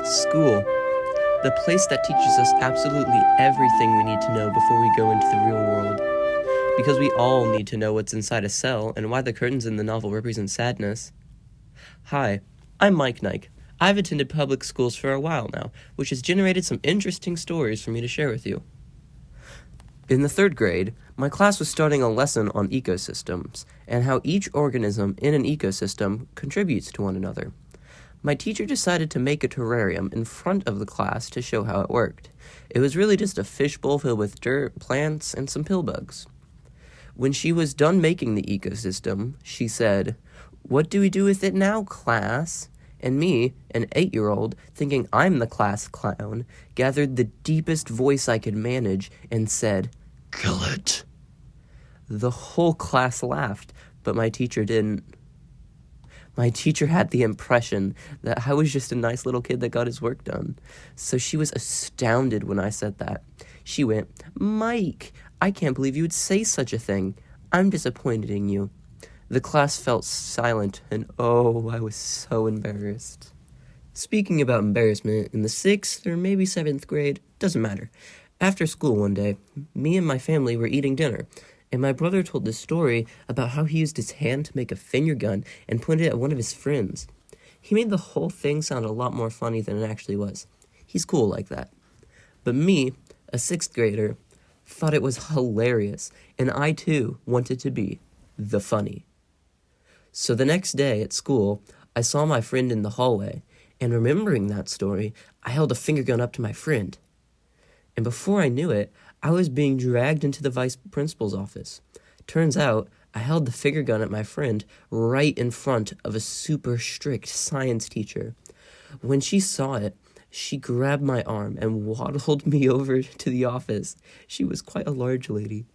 School, the place that teaches us absolutely everything we need to know before we go into the real world. Because we all need to know what's inside a cell and why the curtains in the novel represent sadness. Hi, I'm MikeNike. I've attended public schools for a while now, which has generated some interesting stories for me to share with you. In the 3rd grade, my class was starting a lesson on ecosystems and how each organism in an ecosystem contributes to one another. My teacher decided to make a terrarium in front of the class to show how it worked. It was really just a fishbowl filled with dirt, plants, and some pill bugs. When she was done making the ecosystem, she said, "What do we do with it now, class?" And me, an 8-year-old, thinking I'm the class clown, gathered the deepest voice I could manage and said, "Kill it." The whole class laughed, but my teacher didn't. My teacher had the impression that I was just a nice little kid that got his work done. So she was astounded when I said that. She went, "Mike, I can't believe you would say such a thing. I'm disappointed in you." The class felt silent, and oh, I was so embarrassed. Speaking about embarrassment, in the 6th or maybe 7th grade, doesn't matter. After school one day, me and my family were eating dinner, and my brother told this story about how he used his hand to make a finger gun and pointed it at one of his friends. He made the whole thing sound a lot more funny than it actually was. He's cool like that. But me, a 6th grader, thought it was hilarious, and I too wanted to be the funny. So the next day at school, I saw my friend in the hallway, and remembering that story, I held a finger gun up to my friend. And before I knew it, I was being dragged into the vice principal's office. Turns out, I held the finger gun at my friend right in front of a super strict science teacher. When she saw it, she grabbed my arm and waddled me over to the office. She was quite a large lady.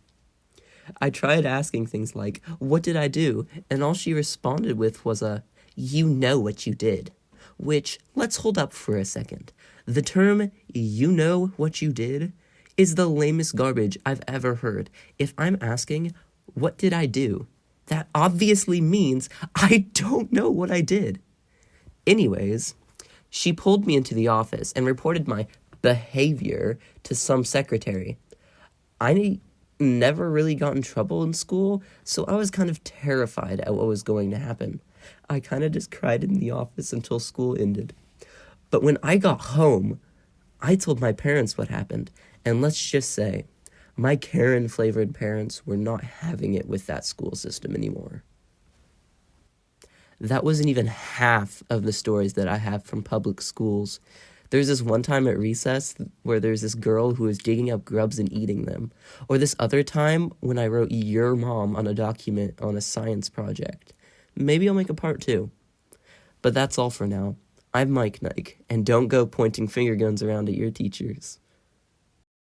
I tried asking things like, "What did I do?" And all she responded with was "You know what you did." Which, let's hold up for a second. The term, "you know what you did," is the lamest garbage I've ever heard. If I'm asking, "What did I do?" that obviously means I don't know what I did. Anyways, she pulled me into the office and reported my behavior to some secretary. I never really got in trouble in school, so I was kind of terrified at what was going to happen. I kind of just cried in the office until school ended. But when I got home, I told my parents what happened, and let's just say, my Karen-flavored parents were not having it with that school system anymore. That wasn't even half of the stories that I have from public schools. There's this one time at recess where there's this girl who was digging up grubs and eating them. Or this other time when I wrote "your mom" on a document on a science project. Maybe I'll make a part 2. But that's all for now. I'm MikeNike, and don't go pointing finger guns around at your teachers.